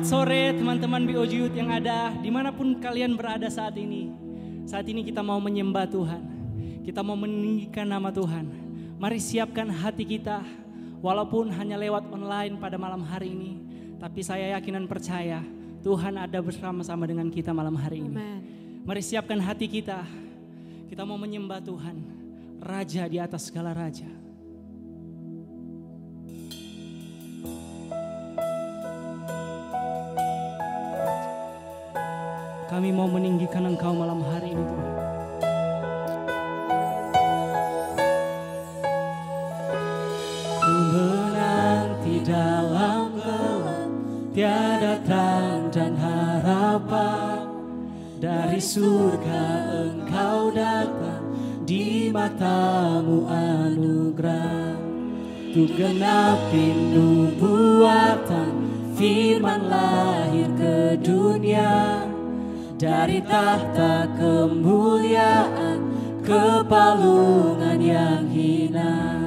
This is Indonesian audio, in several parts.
Selamat sore teman-teman BOG Youth yang ada dimanapun kalian berada saat ini. Saat ini kita mau menyembah Tuhan. Kita mau meninggikan nama Tuhan. Mari siapkan hati kita. Walaupun hanya lewat online pada malam hari ini. Tapi saya yakin dan percaya Tuhan ada bersama-sama dengan kita malam hari ini. Amen. Mari siapkan hati kita. Kita mau menyembah Tuhan. Raja di atas segala raja. Kami mau meninggikan Engkau malam hari ini Tuhan. Ku menanti dalam gelap, tiada terang dan harapan. Dari surga Engkau datang, di matamu anugerah. Ku genapi nubuatan, firman lahir ke dunia. Dari tahta kemuliaan ke palungan yang hina.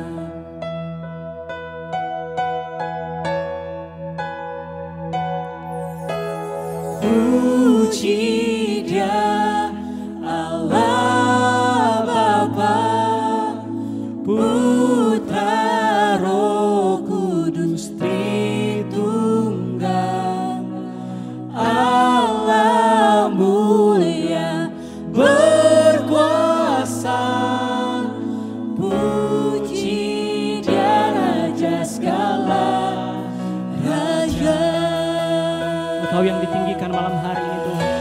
Puji Dia Allah Bapa, Putra Roh Kudus Tritunggal. Allah mulia berkuasa, puji Dia Raja segala raja. Engkau yang ditinggikan malam hari ini Tuhan.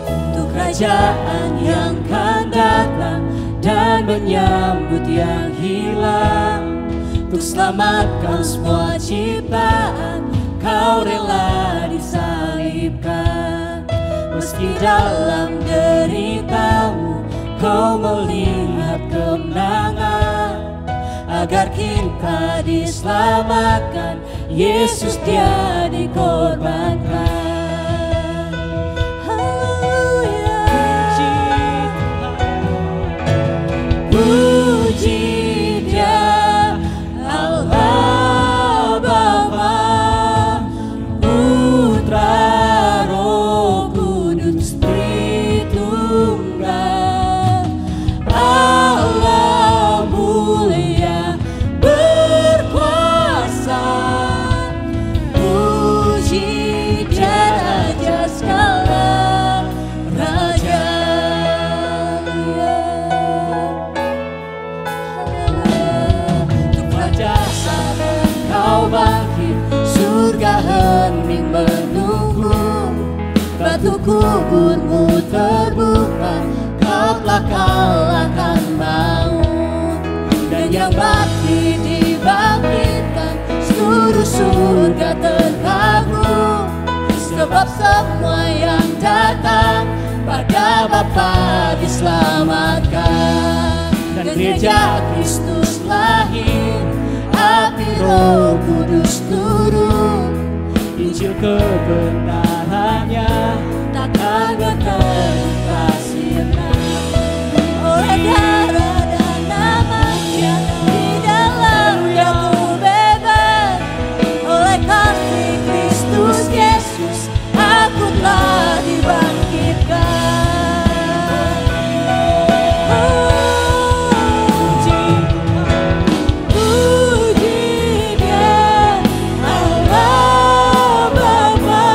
Untuk kerajaan yang akan datang dan menyambut yang hilang. Untuk selamatkan semua ciptaan, Kau rela disalibkan. Meski dalam deritamu Kau melihat kemenangan. Agar kita diselamatkan, Yesus Dia dikorbankan. Haleluya. Puji Dia Allah Bapa, Putra Roh Kudus Tritunggal. Allah mulia berkuasa, puji Dia Raja segala raja. Untuk kerajaan Kau bangkit, surga hening menunggu. Batu kuburmu terbuka, Kau telah kalahkan maut. Dan yang mati dibangkitkan, seluruh surga terkagum. Sebab semua yang datang pada Bapa diselamatkan. Dan gereja Kristus lahir, api Roh Kudus turun. Injil kebenarannya takkan berterima sirna. Oleh darah dan nama-Nya, di dalamnya ku bebas. Oleh kasih Kristus Yesus, aku telah dibangkitkan. Puji Dia Allah Bapa,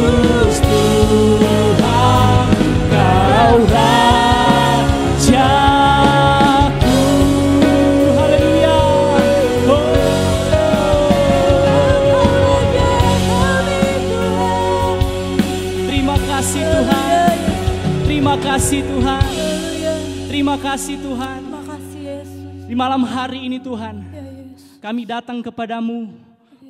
Yesus Tuhan, Kau Rajaku. Haleluya. Terima kasih Tuhan. Terima kasih Tuhan. Terima kasih Tuhan. Di malam hari ini Tuhan, kami datang kepadamu,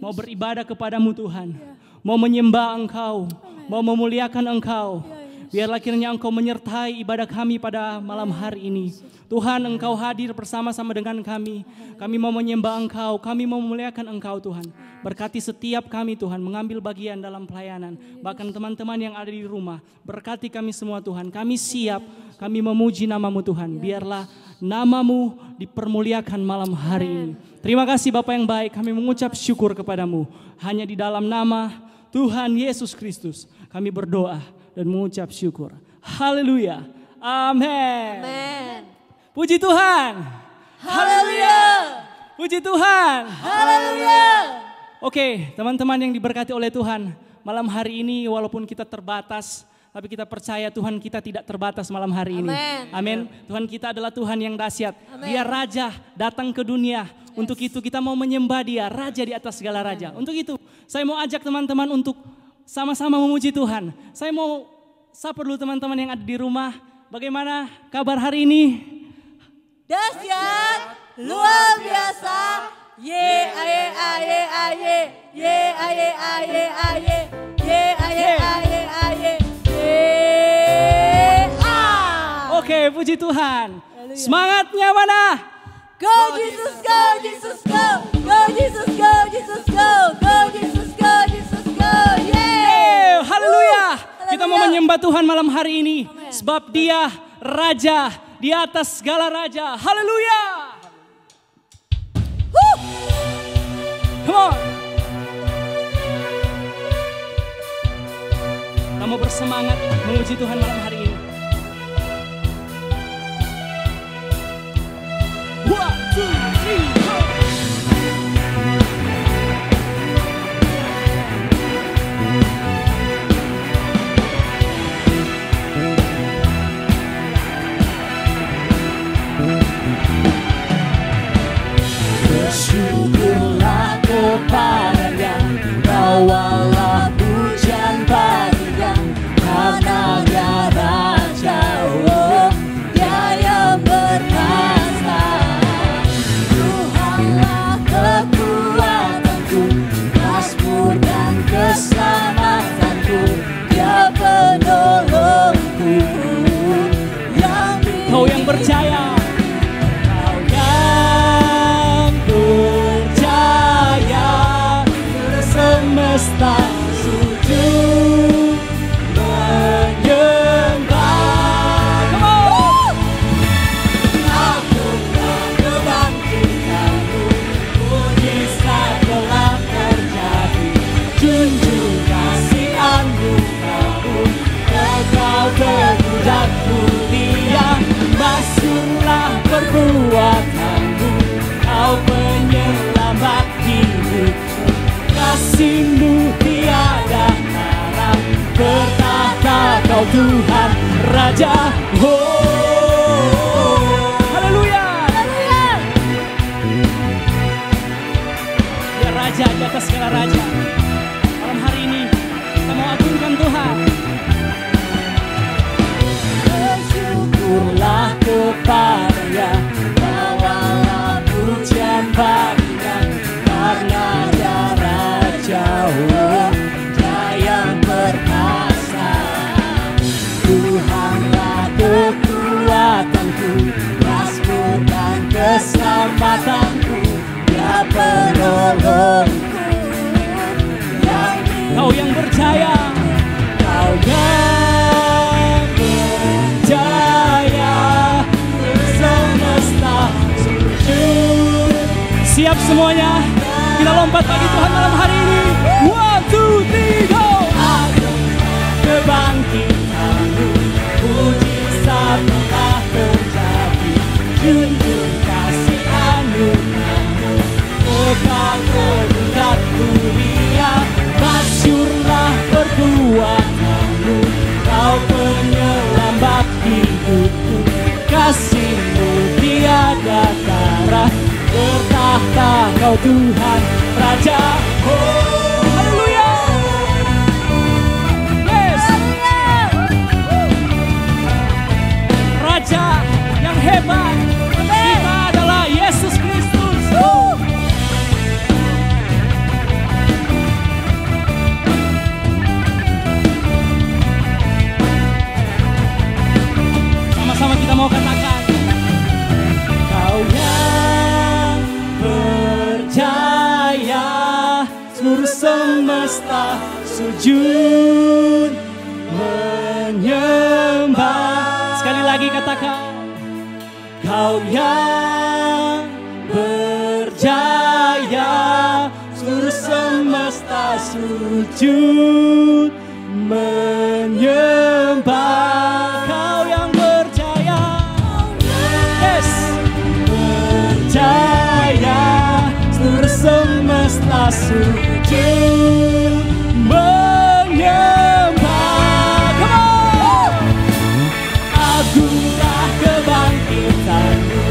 mau beribadah kepadamu Tuhan, mau menyembah Engkau, mau memuliakan Engkau. Biarlah kiranya Engkau menyertai ibadah kami pada malam hari ini. Tuhan, Engkau hadir bersama-sama dengan kami. Kami mau menyembah Engkau, kami mau memuliakan Engkau Tuhan. Berkati setiap kami Tuhan, mengambil bagian dalam pelayanan. Bahkan teman-teman yang ada di rumah, berkati kami semua Tuhan. Kami siap, kami memuji nama-Mu Tuhan. Biarlah nama-Mu dipermuliakan malam hari ini. Terima kasih Bapa yang baik, kami mengucap syukur kepadamu. Hanya di dalam nama Tuhan Yesus Kristus kami berdoa dan mengucap syukur. Haleluya. Amin. Amin. Puji Tuhan. Haleluya. Puji Tuhan. Haleluya. Oke, teman-teman yang diberkati oleh Tuhan, malam hari ini walaupun kita terbatas, tapi kita percaya Tuhan kita tidak terbatas malam hari ini. Amin. Tuhan kita adalah Tuhan yang dahsyat. Dia Raja datang ke dunia. Untuk itu kita mau menyembah Dia, Raja di atas segala raja. Untuk itu saya mau ajak teman-teman untuk sama-sama memuji Tuhan. Saya mau sapa dulu teman-teman yang ada di rumah. Bagaimana kabar hari ini? Dahsyat, luar biasa. Ye aye aye aye, ye aye aye aye, ye aye aye aye, ye ah. Oke, puji Tuhan. Semangatnya mana? Go Jesus, go Jesus, go, go Jesus, go Jesus, go, go Jesus, go Jesus, go, yeah. Haleluya. Kita mau menyembah Tuhan malam hari ini. Sebab Dia Raja di atas segala raja. Haleluya. Come on. Kita mau bersemangat memuji Tuhan malam hari ini. One, two, three, go. Bersyukurlah kepada-Nya, bawalah pujian baginya, karena Dia Raja, oh, Dia yang berkuasa. Tuhanlah kekuatanku, mazmur dan keselamatanku, Dia penolongku. Kau yang percaya, semesta sujud menyembah. Come on. Aku kebangkitanmu, mujizat telah terjadi. Junjung kasih anugerah-Mu, Engkau teguh dan mulia. Masyurlah perbuatanmu, Kau penyelamat hidupku. Kasih-Mu tiada tara, bertahta Kau Tuhan Raja. Oh, haleluya. Dia Raja di atas segala raja. Malam hari ini kita mau agungkan Tuhan. Bersyukurlah kepada-Nya, bawalah pujian baginya, karena Dia jauh, Dia yang perkasa. Tuhanlah kekuatanku, mazmur dan keselamatanku, Dia penolongku. Kau yang berjaya, Kau yang berjaya, semesta sujud. Siap semuanya? Kita lompat bagi Tuhan malam hari ini. 1, 2, 3, go! Kebangkitan-Mu, mujizat telah terjadi. Junjung kasih anugerah-Mu, Engkau teguh dan mulia. Masyurlah perbuatan Tuhan Raja. Oh, haleluya. Yes. Raja yang hebat. Kita adalah Yesus Kristus. Sama-sama kita mau katakan, Kau yang percaya, seluruh semesta sujud menyembah. Sekali lagi katakan, Kau yang percaya, seluruh semesta sujud menyembah. Kau yang percaya, yes, percaya, seluruh semesta sujud menyembah. Come on. Agunglah kebangkitanmu,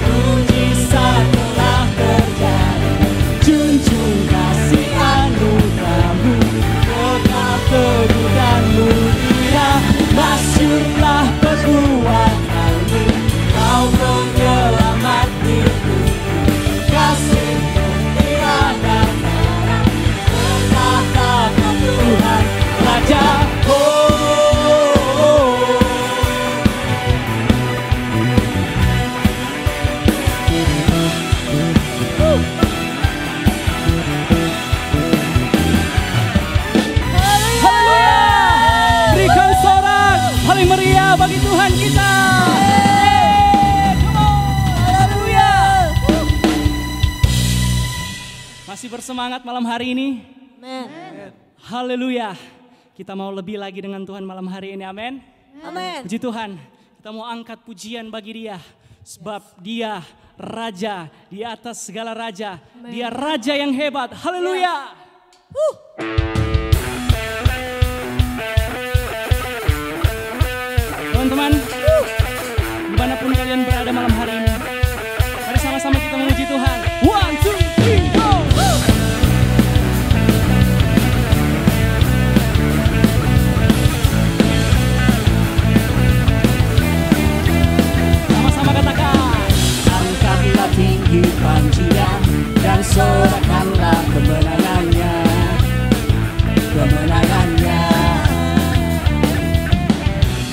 mujizat telah terjadi. Junjung kasih anugerahmu, kekal teguh dan mulia. Masyurlah perbuatanmu, Kau penyelamat hidupku. Kasih-Mu tiada tara, tetap Tuhan Raja. Berikan sorak paling meriah bagi Tuhan kita. Come on. Haleluya. Masih bersemangat malam hari ini? Amen. Haleluya. Kita mau lebih lagi dengan Tuhan malam hari ini. Amin. Amin. Puji Tuhan. Kita mau angkat pujian bagi Dia. Sebab Dia Raja di atas segala raja. Dia Raja yang hebat. Haleluya. Teman-teman, dimanapun kalian berada malam hari ini, mari sama-sama kita memuji Tuhan. 1, 2, 3, go! Sama-sama katakan, angkatlah tinggi panjinya dan sorakanlah kemenangannya, kemenangannya.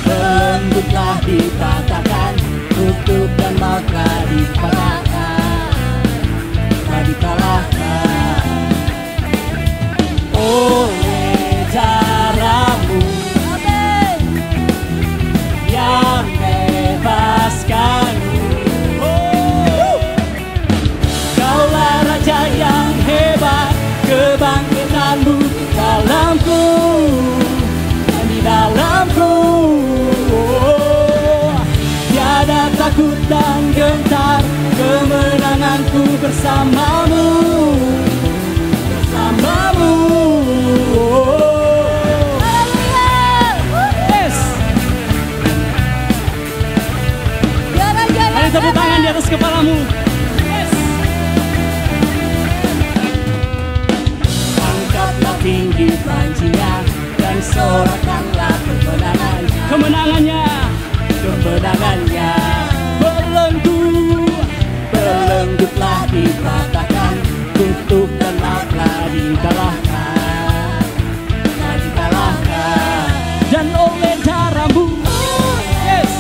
Belenggutlah dipatahkan, kutuk dan mautlah dipatahkan, telah dikalahkan oleh jaramu yang bebaskanmu. Kaulah Raja yang hebat, kebangkitanmu di dalamku dan di dalamku. Tiada takut dan gentar, kemenanganku bersamamu, bersamamu. Yes. Mari tepuk tangan di atas kepalamu. Yes. Angkatlah tinggi panjinya dan sorakanlah kemenangannya, kemenangannya, kemenangannya. Belenggutlah dipatahkan, kutuk dan mautlah dikalahkan, telah dikalahkan. Dan oleh darahmu, yes,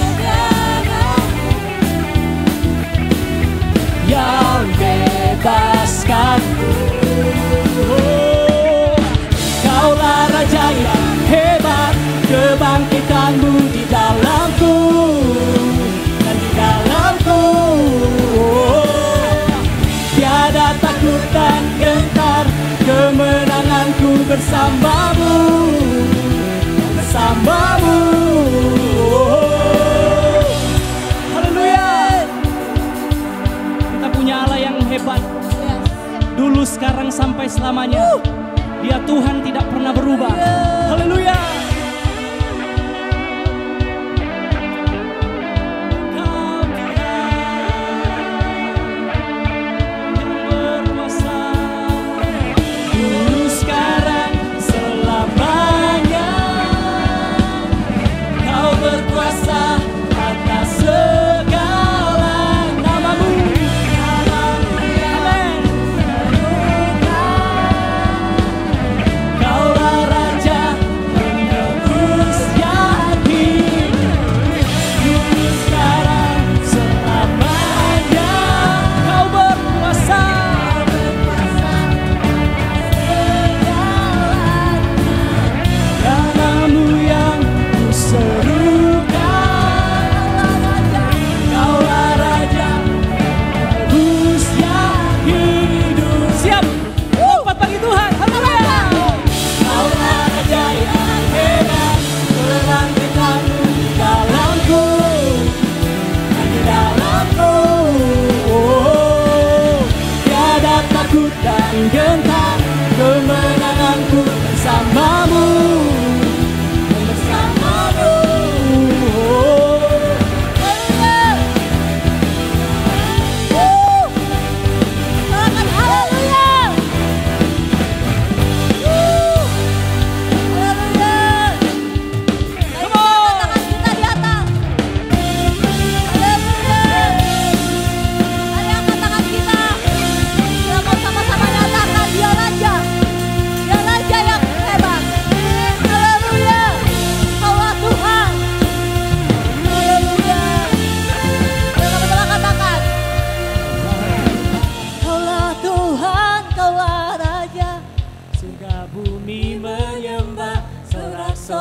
yang bebaskanku. Kaulah Raja yang hebat, kebangkitanmu di dalamku dan di dalamku.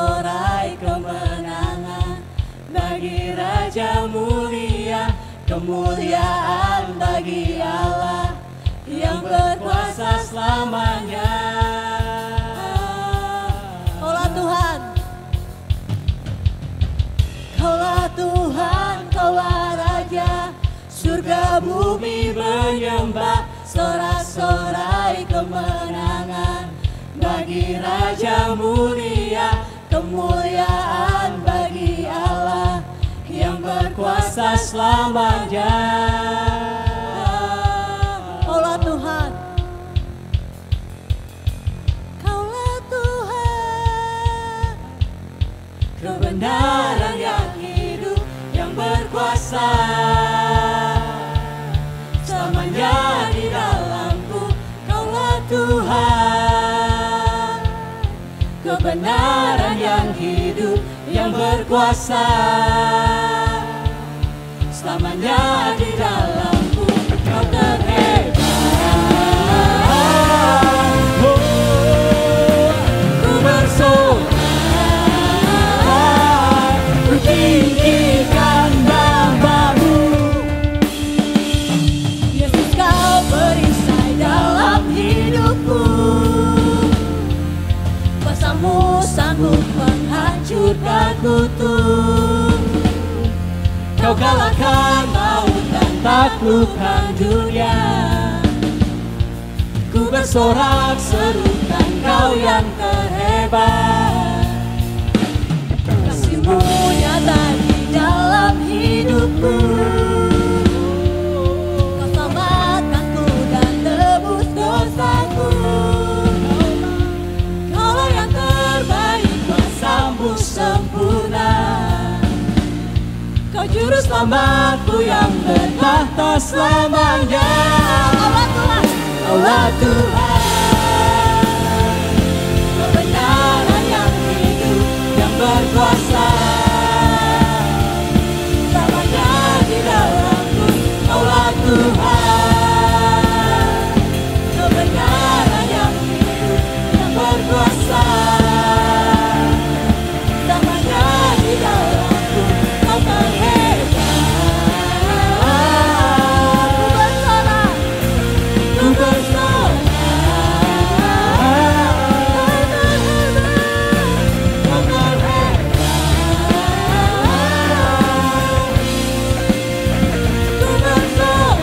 sorak-sorai kemenangan bagi Raja mulia, kemuliaan bagi Allah yang berkuasa selamanya. Kaulah Tuhan, Kaulah Tuhan, Kaulah Raja, surga bumi menyembah, sorak-sorai kemenangan bagi Raja mulia, kemuliaan bagi Allah yang berkuasa selamanya. Kaulah Tuhan, Kaulah Tuhan, kebenaran yang hidup, yang berkuasa selamanya di dalamku. Kaulah Tuhan, kebenaran yang hidup, yang berkuasa selamanya di dalamku. Kau terhebat, ku bersorak, ku tinggikan nama-Mu. Yesus, Kau berisai dalam hidupku, kuasa-Mu sanggup menghancurkan kutuk. Kau kalahkan maut dan taklukkan dunia. Ku bersorak serukan Kau yang terhebat. Kasih-Mu nyata di dalam hidupku. Kau selamatkanku dan tebus dosaku. Kaulah yang terbaik, kuasa-Mu sempurna. Kau juru selamatku yang bertahta selamanya. Kaulah Tuhan, Kaulah Tuhan, kebenaran yang hidup, yang berkuasa selamanya di dalamku. Kaulah Tuhan, kebenaran yang hidup, yang berkuasa selamanya di dalamku. Kau terhebat, ku bersorak, kau terhebat, ku bersorak,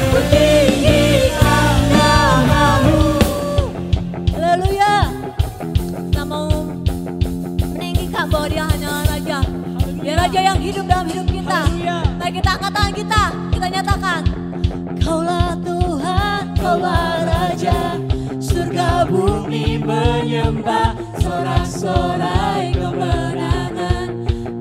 ku tinggikan nama-Mu. Haleluya. Kita mau meninggikan bahwa Dia hanyalah Raja. Dia Raja yang hidup dalam hidup kita. Mari kita angkat tangan kita nyatakan. Kaulah Tuhan, Kaulah Raja, surga bumi menyembah, sorak-sorai kemenangan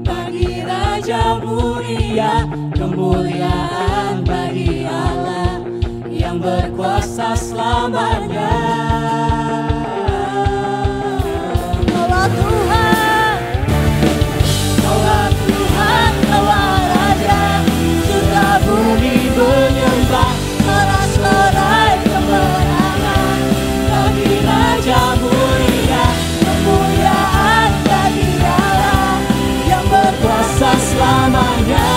bagi Raja mulia, kemuliaan bagi Allah yang berkuasa selamanya. Kaulah Tuhan, Kaulah Tuhan, Kaulah Raja, surga bumi menyembah, sorak-sorai kemenangan bagi Raja mulia, kemuliaan bagi Allah yang berkuasa selamanya.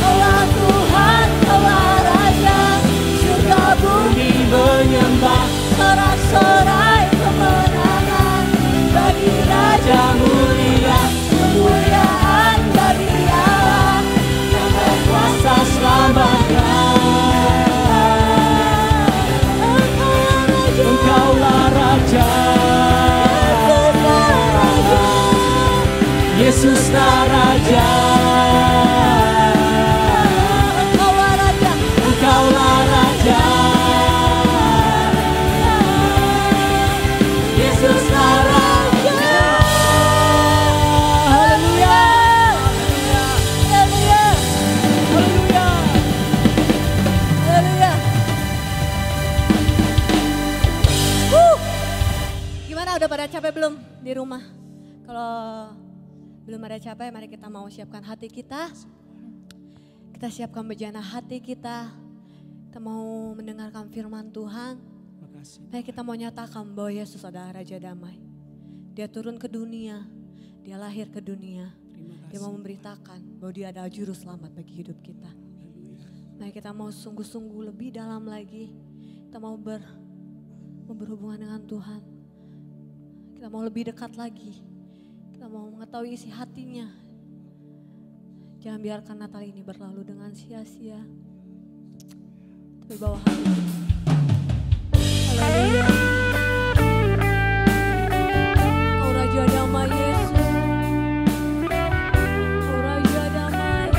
Kaulah Tuhan, Kaulah Raja, surga bumi menyembah, sorak-sorai kemenangan bagi Raja mulia, kemuliaan bagi Allah yang berkuasa selamanya. Engkaulah Raja, Yesuslah Raja, Engkaulah Raja, Engkaulah Raja, Yesuslah Raja. Haleluya, haleluya, haleluya, haleluya. Gimana, udah pada capek belum di rumah? Kalau belum ada capek, mari kita mau siapkan hati kita. Kita siapkan bejana hati kita. Kita mau mendengarkan firman Tuhan. Nah, kita mau nyatakan bahwa Yesus adalah Raja Damai. Dia turun ke dunia, dia lahir ke dunia. Dia mau memberitakan bahwa dia adalah juru selamat bagi hidup kita. Nah, kita mau sungguh-sungguh lebih dalam lagi. Kita mau berhubungan dengan Tuhan. Kita mau lebih dekat lagi. Kita mau mengetahui isi hatinya. Jangan biarkan Natal ini berlalu dengan sia-sia. Tapi bawa hati. Haleluya. Kau Raja Damai Yesus. Kau Raja Damai.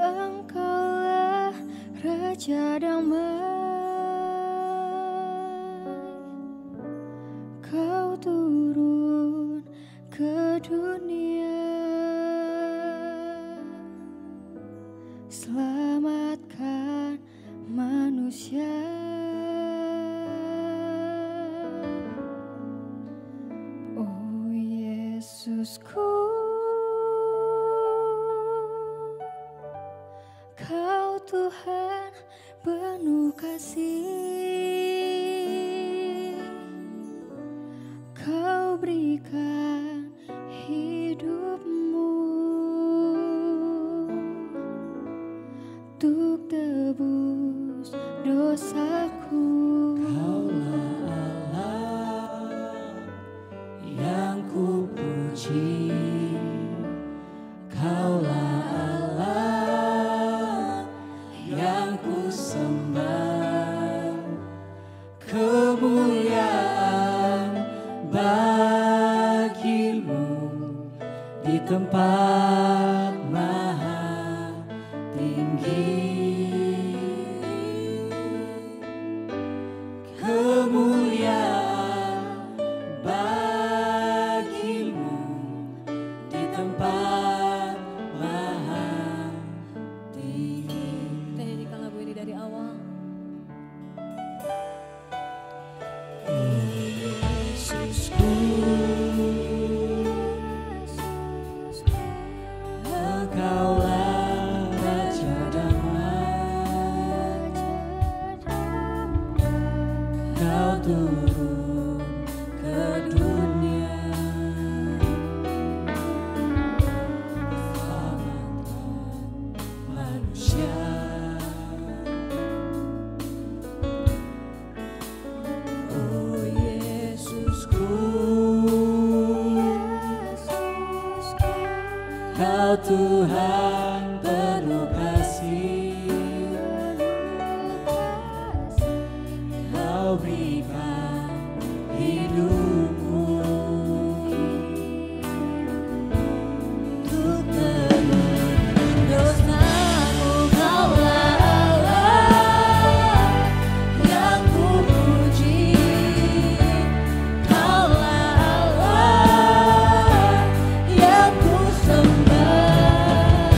Engkaulah Raja Damai, Kau turun ke dunia, selamatkan manusia. Oh Yesusku, Kau Tuhan penuh kasih, Kau berikan hidupmu untuk tebus dosaku. Kaulah Allah yang ku puji, Kaulah Allah yang ku sembah, kemuliaan bagimu di tempat maha tinggi. Kemuliaan bagimu di tempat maha tinggi. Kita nyanyikan lagu ini dari awal. Yesusku, Engkaulah Raja Damai, Kau turun ke dunia, selamatkan manusia. Oh Yesusku, Kau Tuhan penuh kasih, Kau berikan hidupmu untuk tebus dosaku. Kaulah Allah yang ku puji, Kaulah Allah yang ku sembah,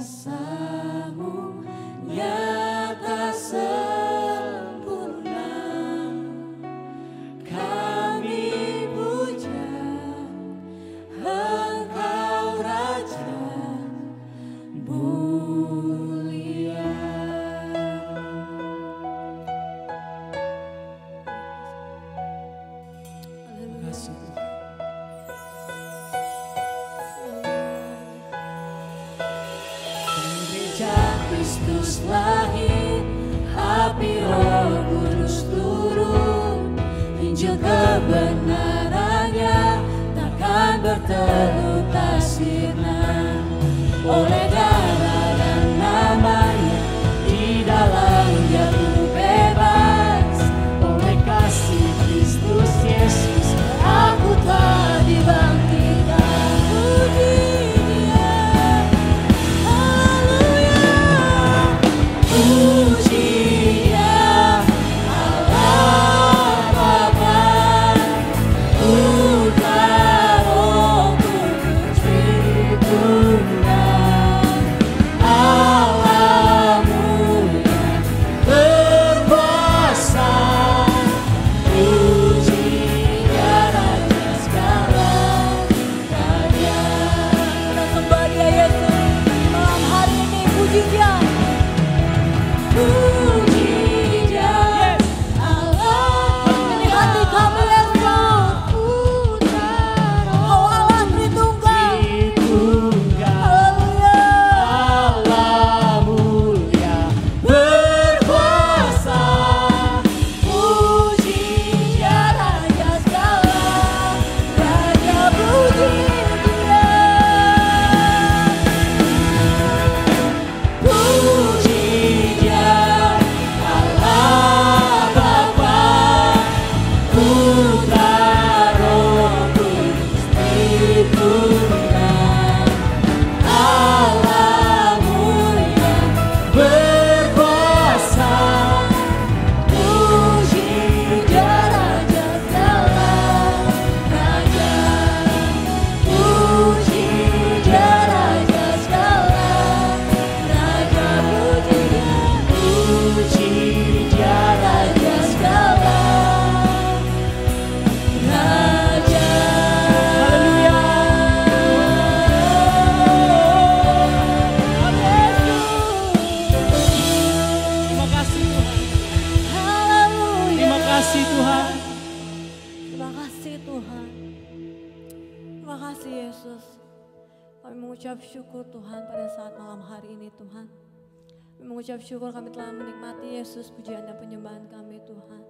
kuasa-Mu nyata sempurna. Kami puja Engkau Raja mulia. Gereja Kristus lahir, api Roh Kudus turun, Injil kebenarannya takkan berteduh tak sirna. Oleh darah dan namanya di dalam jatuh bebas, oleh kasih Kristus Yesus aku telah dibangkitkan. Puji Dia, haleluya. Puji Dia, Allah Bapa, Putra, Roh Kudus Tritunggal, Allah mulia berkuasa. Puji Dia Raja segala raja. Kita sembah Dia Yesus malam hari ini. Puji Dia. Puji Dia, Allah. Ini hati kami Yesus. Kau Allah Tritunggal. Haleluya. Allah mulia berkuasa. Puji Dia Raja segala raja. Puji Dia. Puji Dia, Allah Bapa, Putra, Roh Kudus Tritunggal, Allah mulia berkuasa. Puji Dia Raja segala raja. Puji Dia Raja segala raja. Puji Dia Raja segala raja. Haleluya. Terima kasih Tuhan. Haleluya. Terima kasih Tuhan. Terima kasih Tuhan. Terima kasih Yesus. Kami mengucap syukur Tuhan pada saat malam hari ini Tuhan. Kami mengucap syukur kami telah menikmati Yesus pujian dan penyembahan kami Tuhan.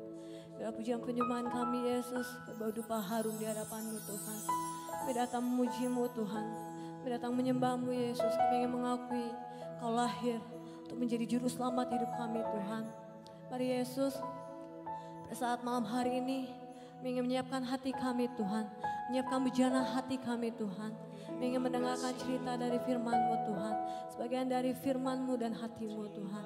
Biar pujian penyembahan kami Yesus berbau dupa harum di hadapan-Mu Tuhan. Kami datang memuji-Mu Tuhan. Kami datang menyembah-Mu Yesus. Kami ingin mengakui Kau lahir untuk menjadi juru selamat hidup kami Tuhan. Mari Yesus, pada saat malam hari ini kami ingin menyiapkan hati kami Tuhan. Menyiapkan bejana hati kami Tuhan. Kami ingin mendengarkan cerita dari firman-Mu Tuhan. Sebagian dari firman-Mu dan hati-Mu Tuhan.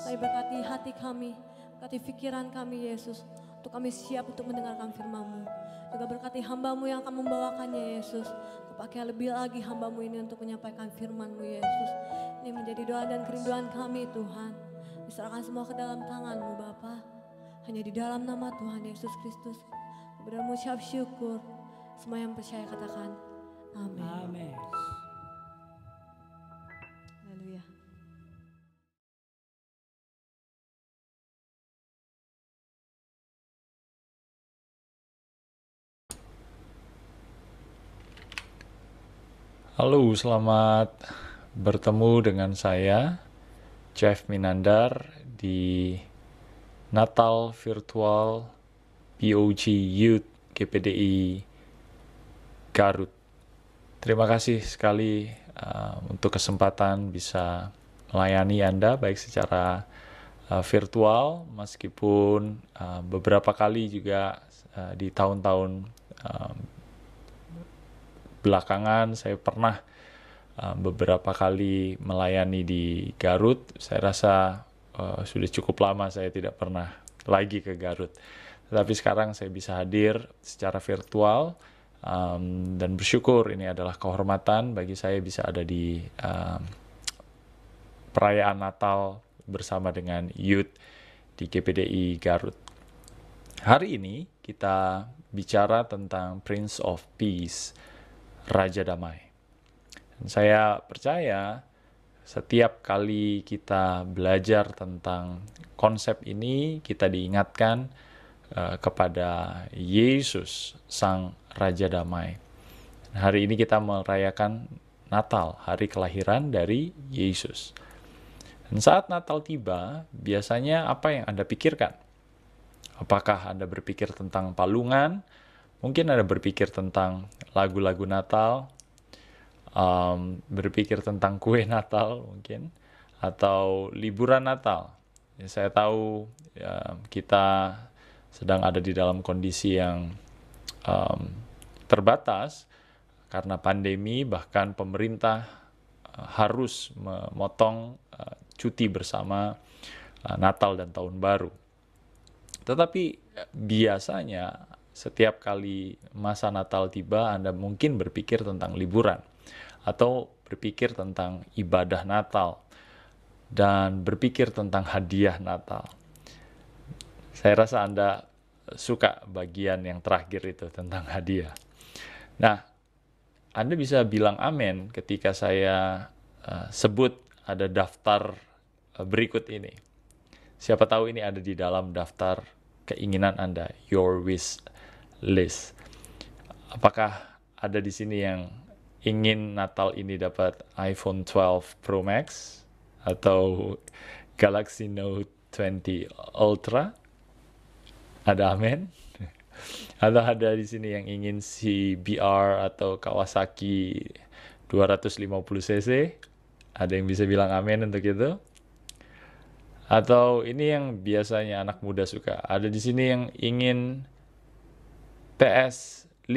Mari berkati hati kami, berkati pikiran kami Yesus. Untuk kami siap untuk mendengarkan firman-Mu. Juga berkati hamba-Mu yang akan membawakannya Yesus. Pakai lebih lagi hamba-Mu ini untuk menyampaikan firman-Mu Yesus. Ini menjadi doa dan kerinduan kami Tuhan. Diserahkan semua ke dalam tangan-Mu Bapa. Hanya di dalam nama Tuhan Yesus Kristus. Benar mengucap syukur. Semua yang percaya katakan amin. Amin. Haleluya. Halo, selamat bertemu dengan saya, Jeff Minandar, di Natal Virtual POG Youth GPDI Garut. Terima kasih sekali untuk kesempatan bisa melayani Anda baik secara virtual, meskipun beberapa kali juga di tahun-tahun belakangan saya pernah beberapa kali melayani di Garut. Saya rasa sudah cukup lama saya tidak pernah lagi ke Garut. Tetapi sekarang saya bisa hadir secara virtual dan bersyukur ini adalah kehormatan bagi saya bisa ada di perayaan Natal bersama dengan youth di GPDI Garut. Hari ini kita bicara tentang Prince of Peace, Raja Damai. Dan saya percaya setiap kali kita belajar tentang konsep ini, kita diingatkan kepada Yesus, Sang Raja Damai. Hari ini kita merayakan Natal, hari kelahiran dari Yesus. Dan saat Natal tiba, biasanya apa yang Anda pikirkan? Apakah Anda berpikir tentang palungan? Mungkin Anda berpikir tentang lagu-lagu Natal, berpikir tentang kue Natal mungkin, atau liburan Natal. Ya, saya tahu kita sedang ada di dalam kondisi yang terbatas karena pandemi, bahkan pemerintah harus memotong cuti bersama Natal dan Tahun Baru. Tetapi biasanya setiap kali masa Natal tiba, Anda mungkin berpikir tentang liburan atau berpikir tentang ibadah Natal dan berpikir tentang hadiah Natal. Saya rasa Anda suka bagian yang terakhir itu tentang hadiah. Nah, Anda bisa bilang amin ketika saya sebut ada daftar berikut ini. Siapa tahu ini ada di dalam daftar keinginan Anda, your wish list. Apakah ada di sini yang ingin Natal ini dapat iPhone 12 Pro Max atau Galaxy Note 20 Ultra? Ada amin? Atau ada di sini yang ingin CBR atau Kawasaki 250cc? Ada yang bisa bilang amin untuk itu? Atau ini yang biasanya anak muda suka. Ada di sini yang ingin PS5.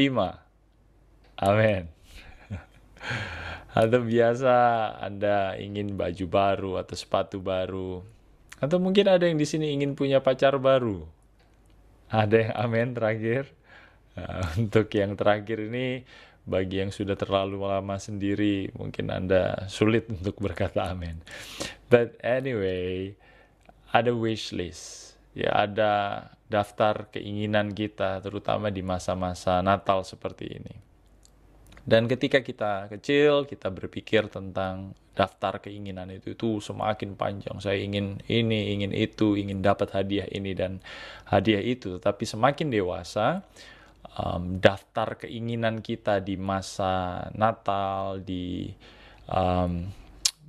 Amin. Atau biasa Anda ingin baju baru atau sepatu baru. Atau mungkin ada yang di sini ingin punya pacar baru. Ada yang amin terakhir. Nah, untuk yang terakhir ini, bagi yang sudah terlalu lama sendiri, mungkin Anda sulit untuk berkata amin. But anyway, ada wish list, ya ada daftar keinginan kita, terutama di masa-masa Natal seperti ini. Dan ketika kita kecil, kita berpikir tentang daftar keinginan itu semakin panjang. Saya ingin ini, ingin itu, ingin dapat hadiah ini dan hadiah itu. Tapi semakin dewasa, daftar keinginan kita di masa Natal, di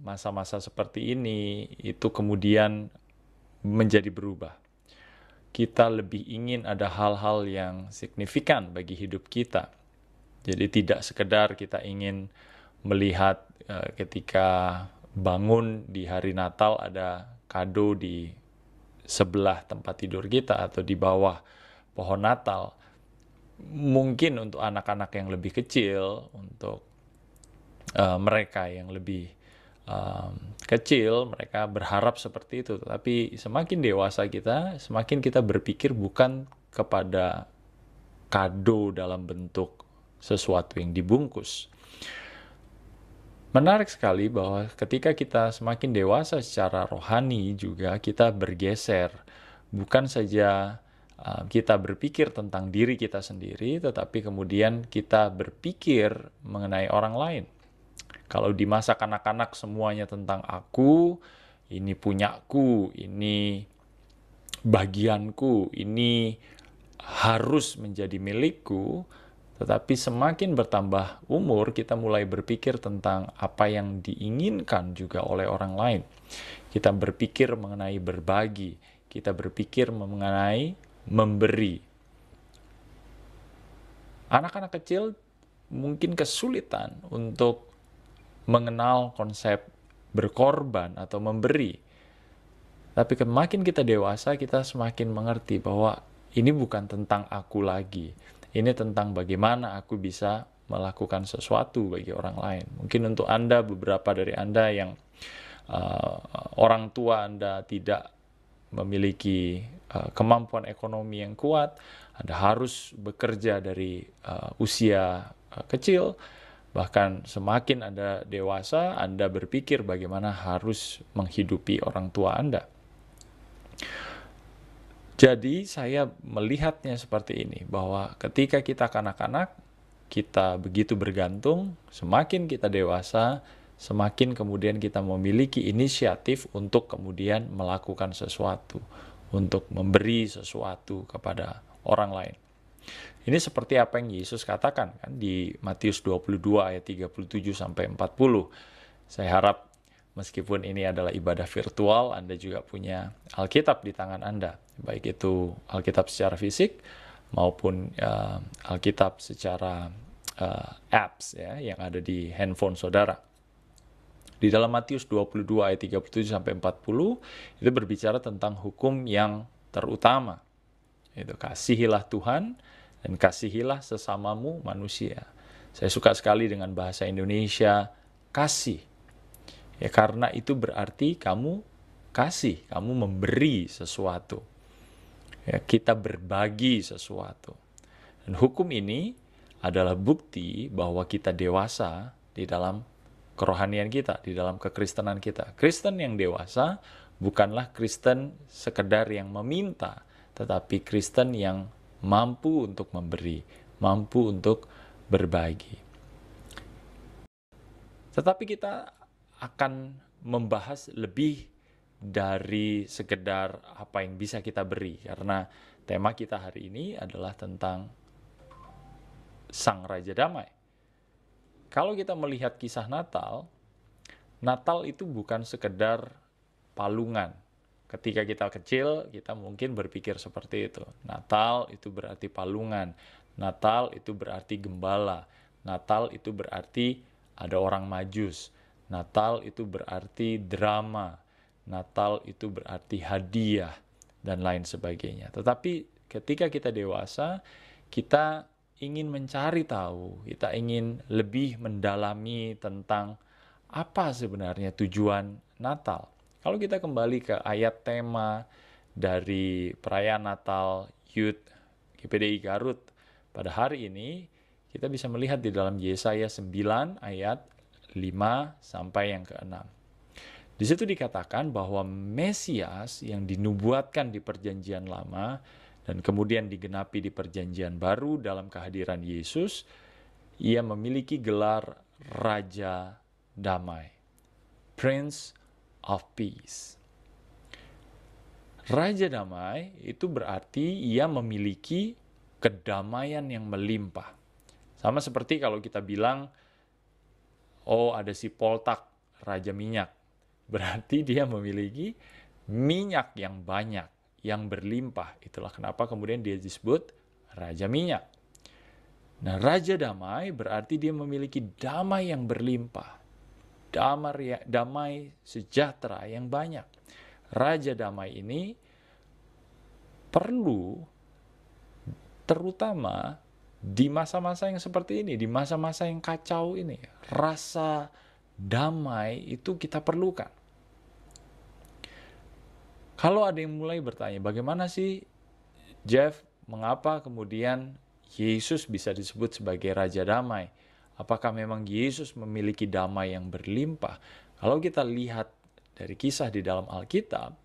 masa-masa seperti ini, itu kemudian menjadi berubah. Kita lebih ingin ada hal-hal yang signifikan bagi hidup kita. Jadi tidak sekedar kita ingin melihat ketika bangun di hari Natal ada kado di sebelah tempat tidur kita atau di bawah pohon Natal. Mungkin untuk anak-anak yang lebih kecil, untuk mereka yang lebih kecil, mereka berharap seperti itu. Tapi semakin dewasa kita, semakin kita berpikir bukan kepada kado dalam bentuk sesuatu yang dibungkus. Menarik sekali bahwa ketika kita semakin dewasa secara rohani juga kita bergeser. Bukan saja kita berpikir tentang diri kita sendiri, tetapi kemudian kita berpikir mengenai orang lain. Kalau di masa kanak-kanak semuanya tentang aku, ini punyaku, ini bagianku, ini harus menjadi milikku. Tetapi semakin bertambah umur, kita mulai berpikir tentang apa yang diinginkan juga oleh orang lain. Kita berpikir mengenai berbagi, kita berpikir mengenai memberi. Anak-anak kecil mungkin kesulitan untuk mengenal konsep berkorban atau memberi. Tapi semakin kita dewasa, kita semakin mengerti bahwa ini bukan tentang aku lagi. Ini tentang bagaimana aku bisa melakukan sesuatu bagi orang lain. Mungkin untuk Anda, beberapa dari Anda yang orang tua Anda tidak memiliki kemampuan ekonomi yang kuat, Anda harus bekerja dari usia kecil, Bahkan semakin Anda dewasa, Anda berpikir bagaimana harus menghidupi orang tua Anda. Jadi saya melihatnya seperti ini, bahwa ketika kita kanak-kanak, kita begitu bergantung, semakin kita dewasa, semakin kemudian kita memiliki inisiatif untuk kemudian melakukan sesuatu, untuk memberi sesuatu kepada orang lain. Ini seperti apa yang Yesus katakan kan di Matius 22 ayat 37 sampai 40. Saya harap meskipun ini adalah ibadah virtual, Anda juga punya Alkitab di tangan Anda, baik itu Alkitab secara fisik maupun Alkitab secara apps ya yang ada di handphone saudara. Di dalam Matius 22 ayat 37 sampai 40 itu berbicara tentang hukum yang terutama. Itu kasihilah Tuhan dan kasihilah sesamamu manusia. Saya suka sekali dengan bahasa Indonesia, kasih. Ya, karena itu berarti kamu kasih, kamu memberi sesuatu. Ya, kita berbagi sesuatu. Dan hukum ini adalah bukti bahwa kita dewasa di dalam kerohanian kita, di dalam kekristenan kita. Kristen yang dewasa bukanlah Kristen sekedar yang meminta, tetapi Kristen yang mampu untuk memberi, mampu untuk berbagi. Tetapi kita akan membahas lebih dari sekedar apa yang bisa kita beri, karena tema kita hari ini adalah tentang Sang Raja Damai. Kalau kita melihat kisah Natal, Natal itu bukan sekedar palungan. Ketika kita kecil, kita mungkin berpikir seperti itu. Natal itu berarti palungan. Natal itu berarti gembala. Natal itu berarti ada orang majus. Natal itu berarti drama. Natal itu berarti hadiah, dan lain sebagainya. Tetapi ketika kita dewasa, kita ingin mencari tahu, kita ingin lebih mendalami tentang apa sebenarnya tujuan Natal. Kalau kita kembali ke ayat tema dari perayaan Natal Youth GPDI Garut pada hari ini, kita bisa melihat di dalam Yesaya 9 ayat 5 sampai yang ke-6. Di situ dikatakan bahwa Mesias yang dinubuatkan di Perjanjian Lama dan kemudian digenapi di Perjanjian Baru dalam kehadiran Yesus, ia memiliki gelar Raja Damai, Prince of Peace. Raja Damai itu berarti ia memiliki kedamaian yang melimpah. Sama seperti kalau kita bilang, oh ada si Poltak, Raja Minyak. Berarti dia memiliki minyak yang banyak, yang berlimpah. Itulah kenapa kemudian dia disebut Raja Minyak. Nah, Raja Damai berarti dia memiliki damai yang berlimpah. Damai sejahtera yang banyak. Raja Damai ini perlu terutama di masa-masa yang seperti ini, di masa-masa yang kacau ini. Rasa damai itu kita perlukan. Kalau ada yang mulai bertanya, bagaimana sih Jeff, mengapa kemudian Yesus bisa disebut sebagai Raja Damai? Apakah memang Yesus memiliki damai yang berlimpah? Kalau kita lihat dari kisah di dalam Alkitab,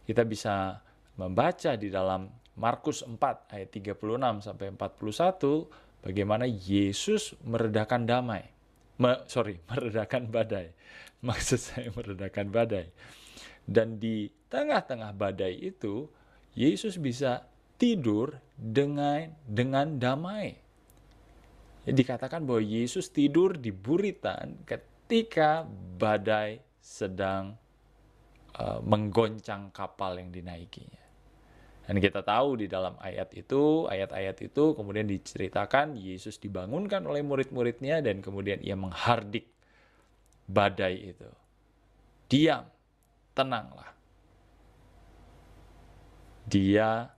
kita bisa membaca di dalam Markus 4 ayat 36 sampai 41 bagaimana Yesus meredakan meredakan badai. Maksud saya meredakan badai. Dan di tengah-tengah badai itu Yesus bisa tidur dengan damai. Dikatakan bahwa Yesus tidur di buritan ketika badai sedang menggoncang kapal yang dinaikinya. Dan kita tahu di dalam ayat-ayat itu kemudian diceritakan Yesus dibangunkan oleh murid-muridnya dan kemudian ia menghardik badai itu. Diam, tenanglah. Dia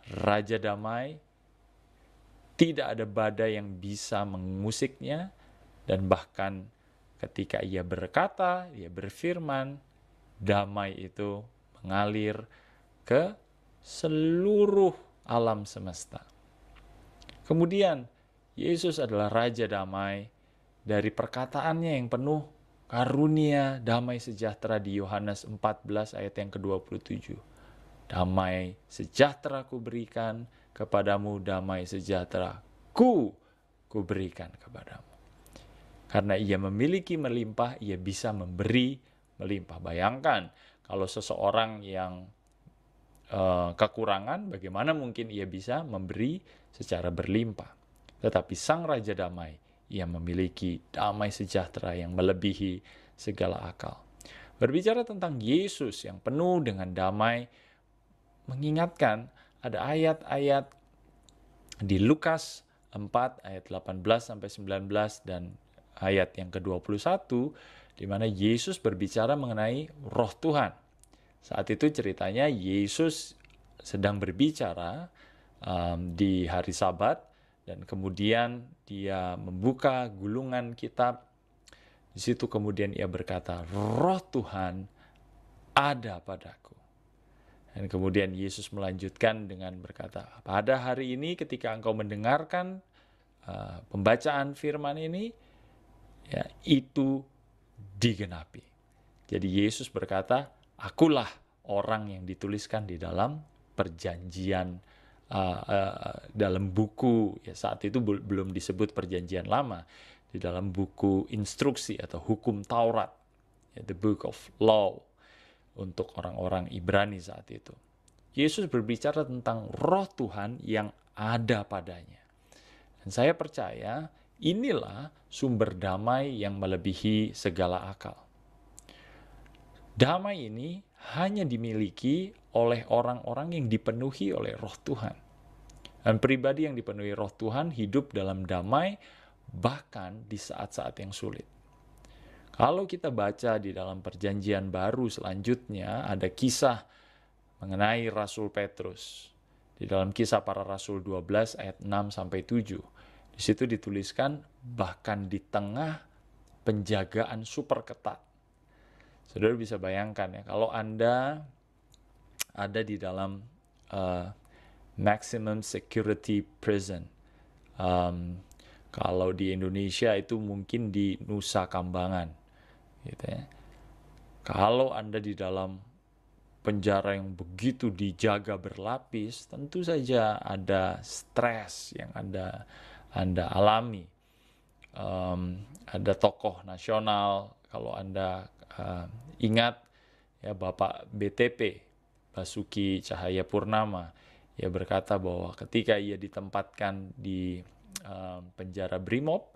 Raja Damai, tidak ada badai yang bisa mengusiknya, dan bahkan ketika ia berkata, ia berfirman, damai itu mengalir ke seluruh alam semesta. Kemudian, Yesus adalah Raja Damai dari perkataannya yang penuh karunia damai sejahtera di Yohanes 14 ayat yang ke-27. Damai sejahtera ku berikan kepadamu, damai sejahtera ku berikan kepadamu. Karena ia memiliki melimpah, ia bisa memberi melimpah. Bayangkan kalau seseorang yang kekurangan, bagaimana mungkin ia bisa memberi secara berlimpah. Tetapi Sang Raja Damai, ia memiliki damai sejahtera yang melebihi segala akal. Berbicara tentang Yesus yang penuh dengan damai, mengingatkan ada ayat-ayat di Lukas 4 ayat 18-19 dan ayat yang ke-21 di mana Yesus berbicara mengenai Roh Tuhan. Saat itu ceritanya Yesus sedang berbicara di hari Sabat dan kemudian dia membuka gulungan kitab. Di situ kemudian ia berkata, Roh Tuhan ada padaku. Dan kemudian Yesus melanjutkan dengan berkata, pada hari ini ketika engkau mendengarkan pembacaan firman ini, ya, itu digenapi. Jadi Yesus berkata, akulah orang yang dituliskan di dalam perjanjian, dalam buku, ya saat itu belum disebut perjanjian lama, di dalam buku instruksi atau hukum Taurat, ya, the book of law, untuk orang-orang Ibrani saat itu. Yesus berbicara tentang Roh Tuhan yang ada padanya. Dan saya percaya inilah sumber damai yang melebihi segala akal. Damai ini hanya dimiliki oleh orang-orang yang dipenuhi oleh Roh Tuhan. Dan pribadi yang dipenuhi Roh Tuhan hidup dalam damai bahkan di saat-saat yang sulit. Kalau kita baca di dalam perjanjian baru selanjutnya ada kisah mengenai Rasul Petrus. Di dalam Kisah Para Rasul 12 ayat 6-7. Di situ dituliskan bahkan di tengah penjagaan super ketat. Saudara bisa bayangkan ya, kalau Anda ada di dalam maximum security prison. Kalau di Indonesia itu mungkin di Nusa Kambangan. Gitu ya. Kalau Anda di dalam penjara yang begitu dijaga berlapis, tentu saja ada stres yang Anda alami. Ada tokoh nasional, kalau Anda ingat ya, Bapak BTP, Basuki Cahayapurnama, ia berkata bahwa ketika ia ditempatkan di penjara Brimob,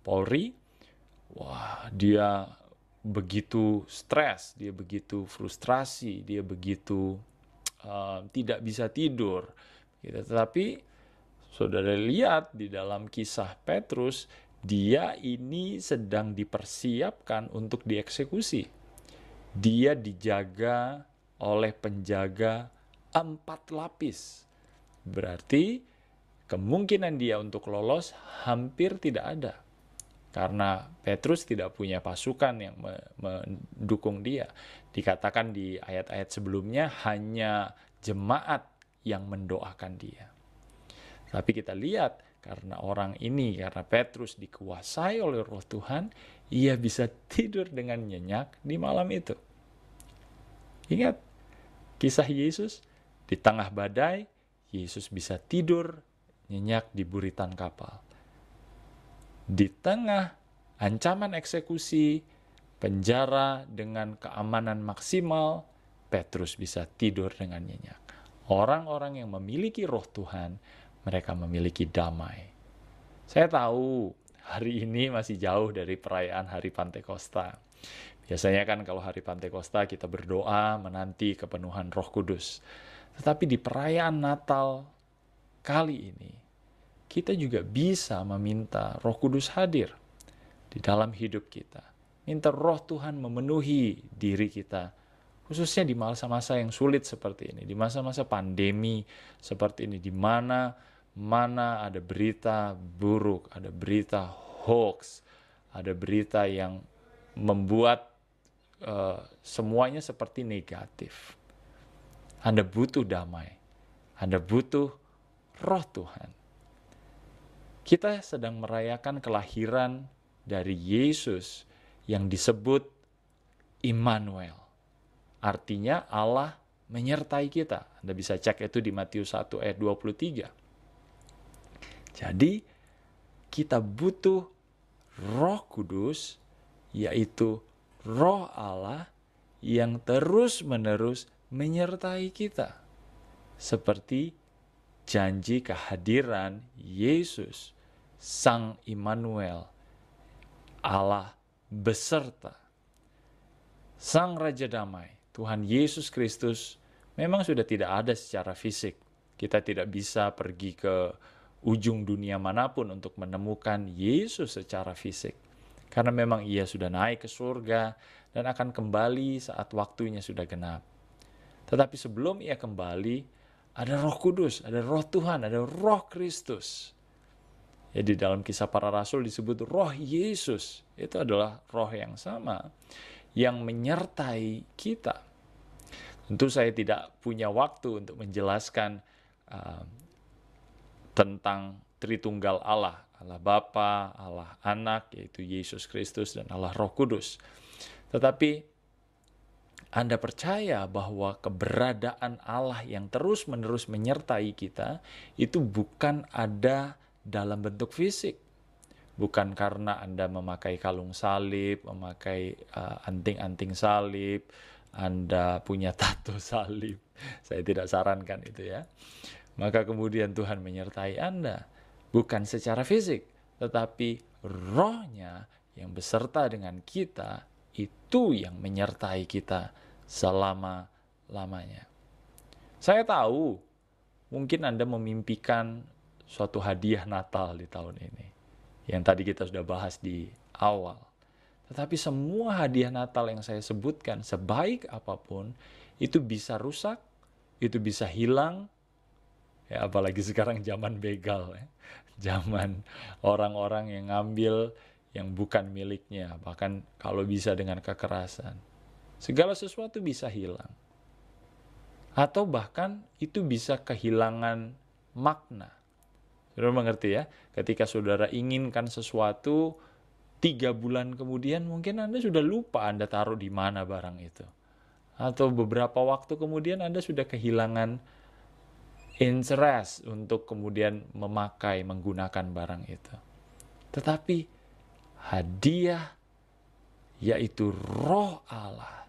Polri, wah, dia begitu stres, dia begitu frustrasi, dia begitu tidak bisa tidur. Gitu. Tetapi saudara lihat di dalam kisah Petrus, dia ini sedang dipersiapkan untuk dieksekusi. Dia dijaga oleh penjaga 4 lapis. Berarti kemungkinan dia untuk lolos hampir tidak ada. Karena Petrus tidak punya pasukan yang mendukung dia. Dikatakan di ayat-ayat sebelumnya hanya jemaat yang mendoakan dia. Tapi kita lihat karena Petrus dikuasai oleh Roh Tuhan, ia bisa tidur dengan nyenyak di malam itu. Ingat kisah Yesus, di tengah badai, Yesus bisa tidur nyenyak di buritan kapal. Di tengah ancaman eksekusi, penjara dengan keamanan maksimal, Petrus bisa tidur dengan nyenyak. Orang-orang yang memiliki Roh Tuhan, mereka memiliki damai. Saya tahu hari ini masih jauh dari perayaan Hari Pantekosta. Biasanya kan kalau Hari Pantekosta kita berdoa menanti kepenuhan Roh Kudus. Tetapi di perayaan Natal kali ini, kita juga bisa meminta Roh Kudus hadir di dalam hidup kita. Minta Roh Tuhan memenuhi diri kita, khususnya di masa-masa yang sulit seperti ini, di masa-masa pandemi seperti ini, di mana ada berita buruk, ada berita hoax, ada berita yang membuat semuanya seperti negatif. Anda butuh damai, Anda butuh Roh Tuhan. Kita sedang merayakan kelahiran dari Yesus yang disebut Immanuel. Artinya Allah menyertai kita. Anda bisa cek itu di Matius 1 ayat 23. Jadi kita butuh Roh Kudus, yaitu Roh Allah yang terus-menerus menyertai kita. Seperti janji kehadiran Yesus, Sang Immanuel, Allah beserta. Sang Raja Damai, Tuhan Yesus Kristus, memang sudah tidak ada secara fisik. Kita tidak bisa pergi ke ujung dunia manapun untuk menemukan Yesus secara fisik. Karena memang ia sudah naik ke surga dan akan kembali saat waktunya sudah genap. Tetapi sebelum ia kembali, ada Roh Kudus, ada Roh Tuhan, ada Roh Kristus. Jadi dalam Kisah Para Rasul disebut Roh Yesus. Itu adalah roh yang sama yang menyertai kita. Tentu saya tidak punya waktu untuk menjelaskan tentang Tritunggal Allah, Allah Bapa, Allah Anak, yaitu Yesus Kristus, dan Allah Roh Kudus. Tetapi Anda percaya bahwa keberadaan Allah yang terus-menerus menyertai kita itu bukan ada dalam bentuk fisik. Bukan karena Anda memakai kalung salib, memakai anting-anting salib, Anda punya tato salib. Saya tidak sarankan itu ya. Maka kemudian Tuhan menyertai Anda. Bukan secara fisik, tetapi rohnya yang beserta dengan kita, itu yang menyertai kita selama-lamanya. Saya tahu, mungkin Anda memimpikan suatu hadiah Natal di tahun ini. Yang tadi kita sudah bahas di awal. Tetapi semua hadiah Natal yang saya sebutkan, sebaik apapun, itu bisa rusak, itu bisa hilang. Ya, apalagi sekarang zaman begal, ya. Zaman orang-orang yang ngambil yang bukan miliknya, bahkan kalau bisa dengan kekerasan. Segala sesuatu bisa hilang. Atau bahkan itu bisa kehilangan makna. Saudara mengerti ya? Ketika saudara inginkan sesuatu, 3 bulan kemudian mungkin Anda sudah lupa Anda taruh di mana barang itu. Atau beberapa waktu kemudian Anda sudah kehilangan interest untuk kemudian memakai, menggunakan barang itu. Tetapi hadiah yaitu Roh Allah.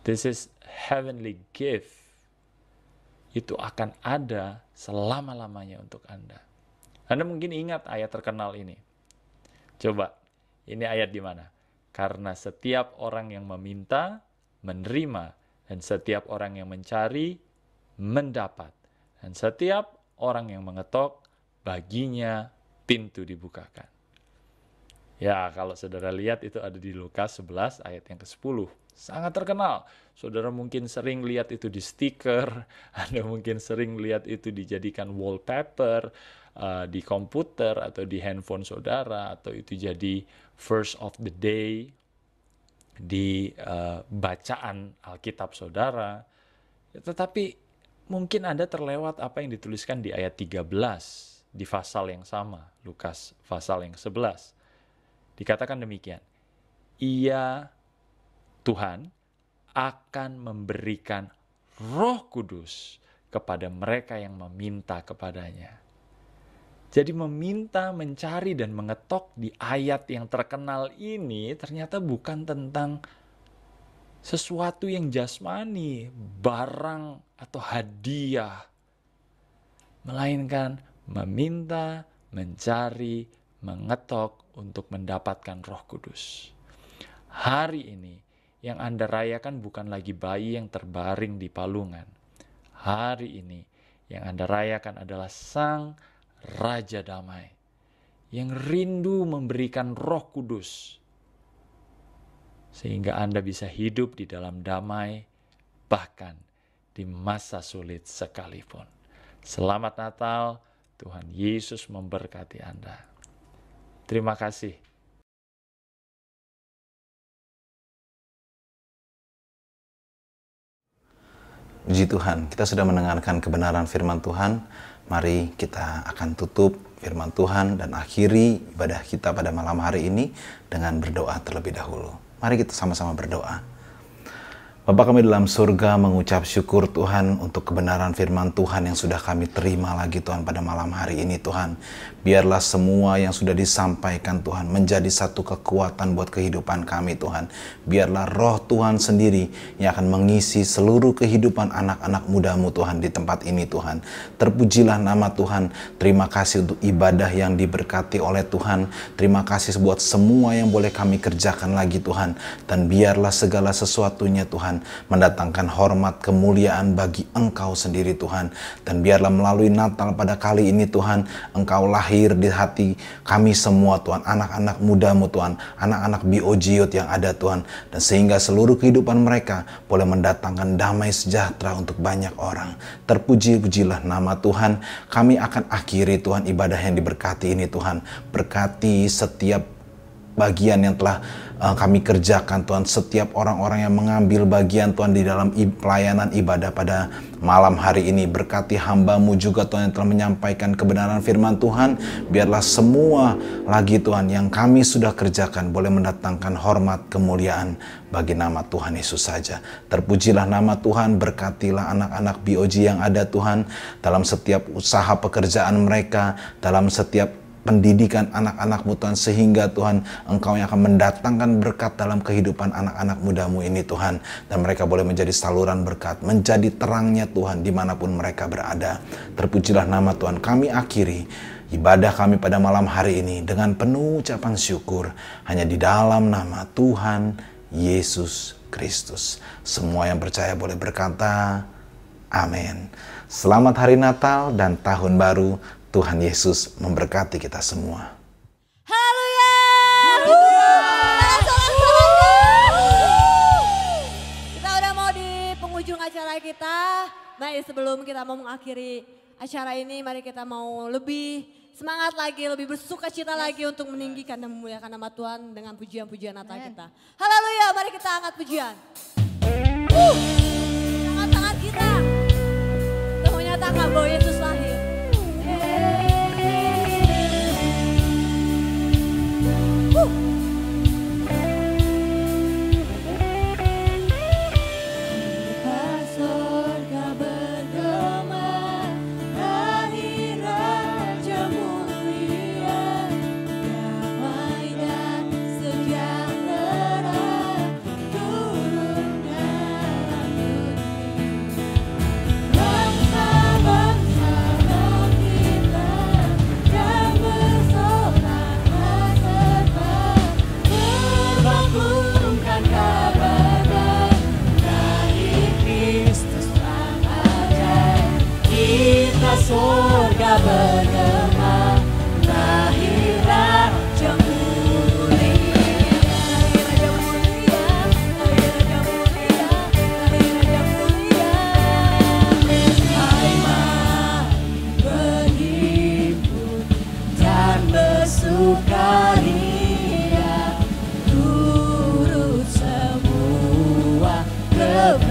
This is heavenly gift. Itu akan ada selama-lamanya untuk Anda. Anda mungkin ingat ayat terkenal ini. Coba, ini ayat di mana? Karena setiap orang yang meminta, menerima, dan setiap orang yang mencari, mendapat. Dan setiap orang yang mengetok, baginya pintu dibukakan. Ya, kalau saudara lihat itu ada di Lukas 11 ayat yang ke-10. Sangat terkenal. Saudara mungkin sering lihat itu di stiker, Anda mungkin sering lihat itu dijadikan wallpaper di komputer atau di handphone saudara, atau itu jadi verse of the day di bacaan Alkitab saudara. Tetapi mungkin Anda terlewat apa yang dituliskan di ayat 13 di pasal yang sama, Lukas pasal yang 11. Dikatakan demikian, Ia, Tuhan, akan memberikan Roh Kudus kepada mereka yang meminta kepadanya. Jadi meminta, mencari, dan mengetok di ayat yang terkenal ini ternyata bukan tentang sesuatu yang jasmani, barang atau hadiah. Melainkan meminta, mencari, mengetok untuk mendapatkan Roh Kudus. Hari ini yang Anda rayakan bukan lagi bayi yang terbaring di palungan. Hari ini yang Anda rayakan adalah Sang Raja Damai yang rindu memberikan Roh Kudus sehingga Anda bisa hidup di dalam damai bahkan di masa sulit sekalipun. Selamat Natal, Tuhan Yesus memberkati Anda. Terima kasih. Puji Tuhan, kita sudah mendengarkan kebenaran firman Tuhan. Mari kita akan tutup firman Tuhan dan akhiri ibadah kita pada malam hari ini dengan berdoa terlebih dahulu. Mari kita sama-sama berdoa. Bapa kami dalam surga, mengucap syukur Tuhan untuk kebenaran firman Tuhan yang sudah kami terima lagi Tuhan pada malam hari ini Tuhan. Biarlah semua yang sudah disampaikan Tuhan menjadi satu kekuatan buat kehidupan kami Tuhan. Biarlah roh Tuhan sendiri yang akan mengisi seluruh kehidupan anak-anak muda-Mu Tuhan di tempat ini Tuhan. Terpujilah nama Tuhan. Terima kasih untuk ibadah yang diberkati oleh Tuhan. Terima kasih buat semua yang boleh kami kerjakan lagi Tuhan. Dan biarlah segala sesuatunya Tuhan mendatangkan hormat kemuliaan bagi Engkau sendiri Tuhan. Dan biarlah melalui Natal pada kali ini Tuhan, Engkau lahir di hati kami semua Tuhan, anak-anak muda-Mu Tuhan, anak-anak BOG Youth yang ada Tuhan, dan sehingga seluruh kehidupan mereka boleh mendatangkan damai sejahtera untuk banyak orang. Terpuji-pujilah nama Tuhan. Kami akan akhiri Tuhan ibadah yang diberkati ini Tuhan. Berkati setiap bagian yang telah kami kerjakan Tuhan, setiap orang-orang yang mengambil bagian Tuhan di dalam pelayanan ibadah pada malam hari ini. Berkati hamba-Mu juga Tuhan yang telah menyampaikan kebenaran firman Tuhan. Biarlah semua lagi Tuhan yang kami sudah kerjakan boleh mendatangkan hormat kemuliaan bagi nama Tuhan Yesus saja. Terpujilah nama Tuhan, berkatilah anak-anak BOG yang ada Tuhan, dalam setiap usaha pekerjaan mereka, dalam setiap pendidikan anak-anak-Mu Tuhan, sehingga Tuhan Engkau yang akan mendatangkan berkat dalam kehidupan anak-anak muda-Mu ini Tuhan, dan mereka boleh menjadi saluran berkat, menjadi terangnya Tuhan dimanapun mereka berada. Terpujilah nama Tuhan. Kami akhiri ibadah kami pada malam hari ini dengan penuh ucapan syukur hanya di dalam nama Tuhan Yesus Kristus. Semua yang percaya boleh berkata amin. Selamat hari Natal dan Tahun Baru. Tuhan Yesus memberkati kita semua. Haleluya! Kita udah mau di penghujung acara kita. Nah, sebelum kita mau mengakhiri acara ini, mari kita mau lebih semangat lagi, lebih bersuka cita lagi untuk meninggikan dan memuliakan nama Tuhan dengan pujian-pujian Natal kita. Haleluya, mari kita angkat pujian. Angkat tangan kita. Kita menyatakan bahwa Yesus lahir. Surga bergema, lahir Raja mulia, lahir Raja mulia, lahir Raja mulia, lahir Raja mulia. Hai mari berhimpun dan bersukaria, turut semua ke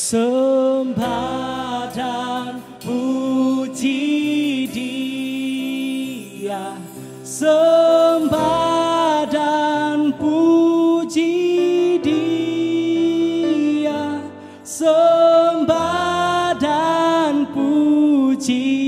sembah dan puji Dia, sembah dan puji Dia, sembah dan puji